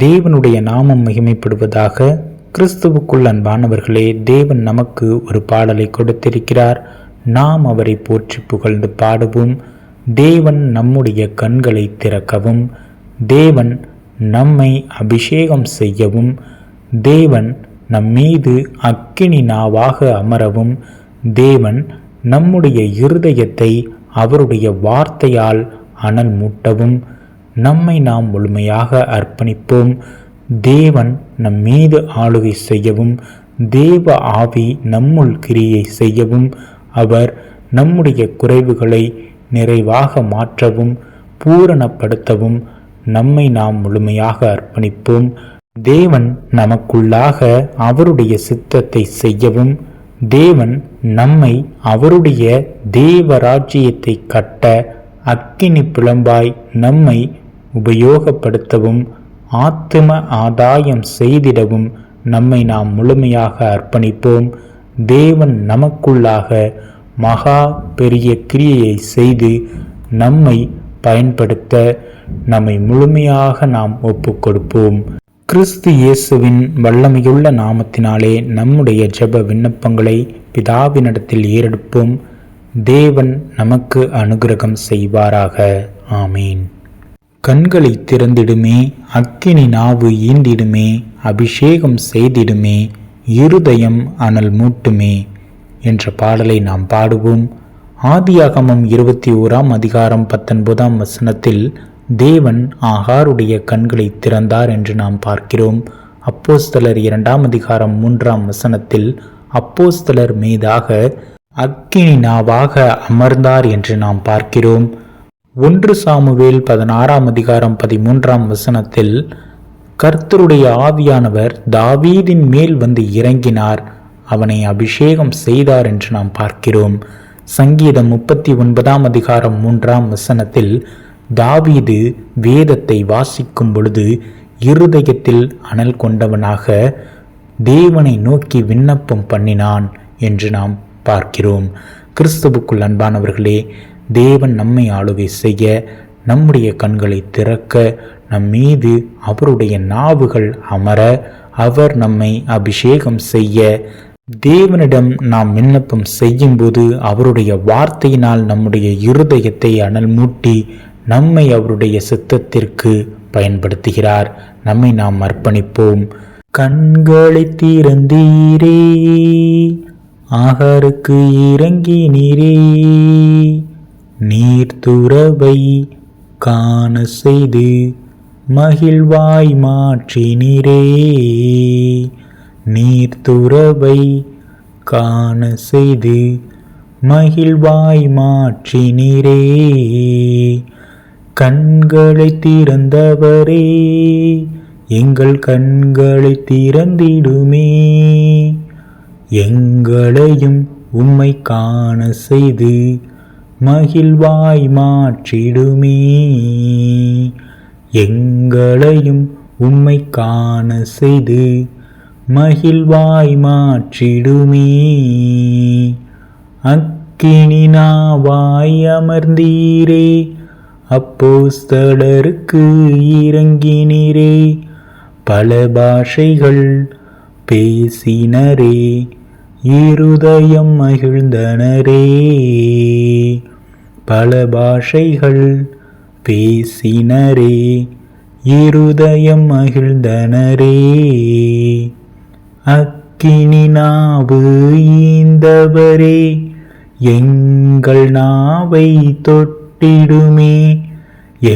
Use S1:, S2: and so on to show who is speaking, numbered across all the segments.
S1: தேவனுடைய நாமம் மகிமைப்படுவதாக. கிறிஸ்துவுக்குள் அன்பானவர்களே, தேவன் நமக்கு ஒரு பாடலை கொடுத்திருக்கிறார். நாம் அவரை போற்றி புகழ்ந்து பாடுவோம். தேவன் நம்முடைய கண்களை திறக்கவும், தேவன் நம்மை அபிஷேகம் செய்யவும், தேவன் நம்மீது அக்கினி நாவாக அமரவும், தேவன் நம்முடைய இருதயத்தை அவருடைய வார்த்தையால் அனல் மூட்டவும், நம்மை நாம் முழுமையாக அர்ப்பணிப்போம். தேவன் நம் மீது ஆளுகை செய்யவும், தேவ ஆவி நம்முள் கிரியை செய்யவும், அவர் நம்முடைய குறைவுகளை நிறைவாக மாற்றவும் பூரணப்படுத்தவும் நம்மை நாம் முழுமையாக அர்ப்பணிப்போம். தேவன் நமக்குள்ளாக அவருடைய சித்தத்தை செய்யவும், தேவன் நம்மை அவருடைய தேவராஜ்யத்தை கட்ட அக்கினி பிளம்பாய் நம்மை உபயோகப்படுத்தவும், ஆத்தும ஆதாயம் செய்திடவும் நம்மை நாம் முழுமையாக அர்ப்பணிப்போம். தேவன் நமக்குள்ளாக மகா பெரிய கிரியையை செய்து நம்மை பயன்படுத்த நம்மை முழுமையாக நாம் ஒப்புக்கொடுப்போம். கிறிஸ்து இயேசுவின் வல்லமையுள்ள நாமத்தினாலே நம்முடைய ஜெப விண்ணப்பங்களை பிதாவினிடத்தில் ஏறெடுப்போம். தேவன் நமக்கு அனுக்கிரகம் செய்வாராக. ஆமீன். கண்களை திறந்திடுமே, அக்கினி நாவு ஈந்திடுமே, அபிஷேகம் செய்திடுமே, இருதயம் அனல் மூட்டுமே என்ற பாடலை நாம் பாடுவோம். ஆதியாகமம் 21 அதிகாரம் 19 வசனத்தில் தேவன் ஆகாருடைய கண்களை திறந்தார் என்று நாம் பார்க்கிறோம். அப்போஸ்தலர் 2 அதிகாரம் 3 வசனத்தில் அப்போஸ்தலர் மீதாக அக்கினி நாவாக அமர்ந்தார் என்று நாம் பார்க்கிறோம். 1 சாமுவேல் 16 அதிகாரம் 13 வசனத்தில் கர்த்தருடைய ஆவியானவர் தாவீதின் மேல் வந்து இறங்கினார், அவனை அபிஷேகம் செய்தார் என்று நாம் பார்க்கிறோம். சங்கீதம் 39 அதிகாரம் 3 வசனத்தில் தாவீது வேதத்தை வாசிக்கும் பொழுது இருதயத்தில் அனல் கொண்டவனாக தேவனை நோக்கி விண்ணப்பம் பண்ணினான் என்று நாம் பார்க்கிறோம். கிறிஸ்துவுக்குள் அன்பானவர்களே, தேவன் நம்மை ஆளுகை செய்ய, நம்முடைய கண்களை திறக்க, நம் மீது அவருடைய நாவுகள் அமர, அவர் நம்மை அபிஷேகம் செய்ய, தேவனிடம் நாம் விண்ணப்பம் செய்யும்போது அவருடைய வார்த்தையினால் நம்முடைய இருதயத்தை அனல் மூட்டி நம்மை அவருடைய சித்தத்திற்கு பயன்படுத்துகிறார். நம்மை நாம் அர்ப்பணிப்போம். கண்களை திறந்தீரே, ஆகாருக்கு இறங்கி நீரே, நீர்த்துறவை காண செய்து மகிழ்வாய் மாற்றினீரே, நீர்த்துறவை காண செய்து மகிழ்வாய் மாற்றினீரே, கண்களை திறந்தவரே, எங்கள் கண்களை திறந்திடுமே, எங்களையும் உம்மை காண செய்து மகிழ்வாய் மாற்றிடுமே, எங்களையும் உம்மை காண செய்து மகிழ்வாய் மாற்றிடுமே, அக்கினி நாவாய் அமர்ந்தீரே, அப்போஸ்தலருக்கு இறங்கினீரே, பல பாஷைகள் பேசினரே, இருதயம் மகிழ்ந்தனரே, பல பாஷைகள் பேசினரே, இருதயம் மகிழ்ந்தனரே, அக்கினி நாவு ஈந்தவரே, எங்கள் நாவை தொட்டிடுமே,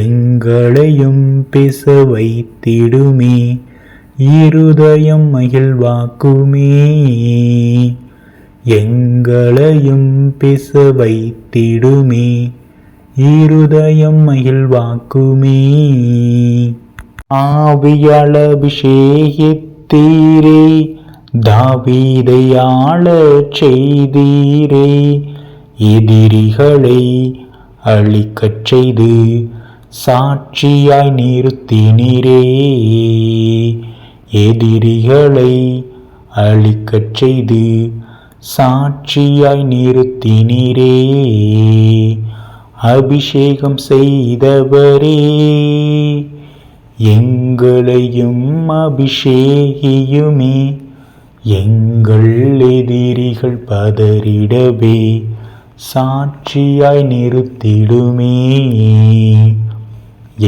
S1: எங்களையும் பேச வைத்திடுமே, இருதயம் மகிழ்வாக்குமே, எங்களையும் பேச வைத்திடுமே, இருதயம் மகிழ்வாக்குமே, ஆவியால் அபிஷேகித்தீரே, தாவீதை ஆளச் செய்தீரே, எதிரிகளை அழிக்கச் செய்து சாட்சியாய் நிறுத்தினீரே, எதிரிகளை அழிக்கச் செய்து சாட்சியாய் நிறுத்தினீரே, அபிஷேகம் செய்தவரே, எங்களையும் அபிஷேகியுமே. எங்கள் எதிரிகள் பதறிடவே சாட்சியாய் நிறுத்திடுமே.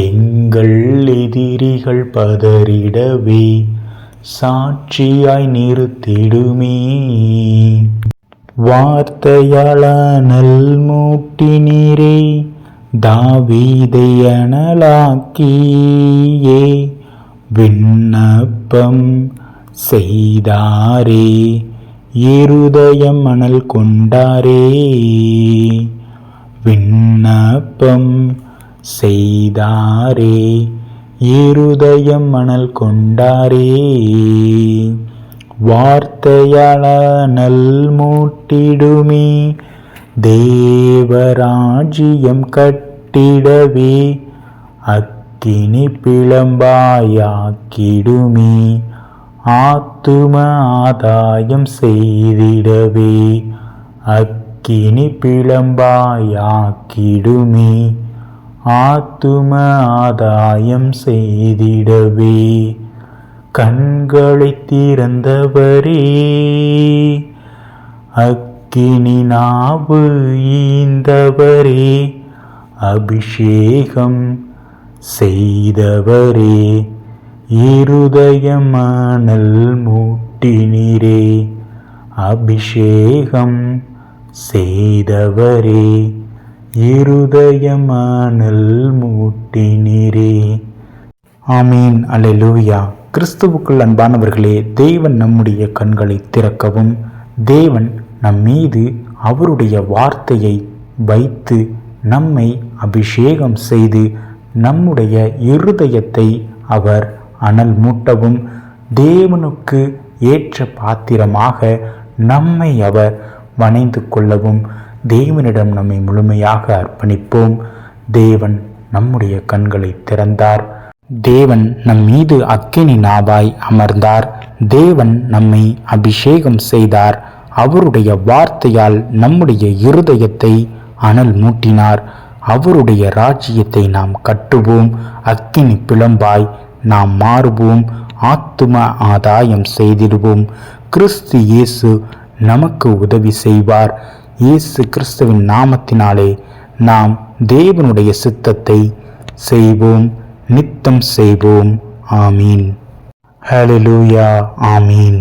S1: எங்கள் எதிரிகள் பதறிடவே சாட்சியாய் நிறுத்திடுமே. வார்த்தையால் அனல் மூட்டினீரே, தாவீதை அனலாக்கியே. விண்ணப்பம் செய்தாரே, இருதயம் அனல் கொண்டாரே. விண்ணப்பம் செய்தாரே, இருதயம் அனல் கொண்டாரே. வார்த்தையால் அனல் மூட்டிடுமே, தேவராஜ்யம் கட்டிடவே அக்கினி பிளம்பாயாக்கிடுமே. ஆத்தும ஆதாயம் செய்திடவே அக்கினி பிளம்பாயாக்கிடுமே. ஆத்தும ஆதாயம் செய்திடவே. கண்களை திறந்தவரே, அக்கினி நாவு ஈந்தவரே, அபிஷேகம் செய்தவரே, இருதயம் அனல் மூட்டினீரே. அபிஷேகம் செய்தவரே, இருதயம் அனல் மூட்டினீரே. ஆமீன். அல்லேலூயா. கிறிஸ்துவுக்குள் அன்பானவர்களே, தேவன் நம்முடைய கண்களை திறக்கவும், தேவன் நம்மீது அவருடைய வார்த்தையை வைத்து நம்மை அபிஷேகம் செய்து நம்முடைய இருதயத்தை அவர் அனல் மூட்டவும், தேவனுக்கு ஏற்ற பாத்திரமாக நம்மை அவர் வணைந்து கொள்ளவும் தேவனிடம் நம்மை முழுமையாக அர்ப்பணிப்போம். தேவன் நம்முடைய கண்களை திறந்தார். தேவன் நம் மீது அக்கினி நாவாய் அமர்ந்தார். தேவன் நம்மை அபிஷேகம் செய்தார். அவருடைய வார்த்தையால் நம்முடைய இருதயத்தை அனல் மூட்டினார். அவருடைய ராஜ்யத்தை நாம் கட்டுவோம். அக்கினி பிளம்பாய் நாம் மாறுவோம். ஆத்தும ஆதாயம் செய்திடுவோம். கிறிஸ்து இயேசு நமக்கு உதவி செய்வார். இயேசு கிறிஸ்துவின் நாமத்தினாலே நாம் தேவனுடைய சித்தத்தை செய்வோம், நித்தம் செய்வோம். ஆமீன். ஹல்லேலூயா. ஆமீன்.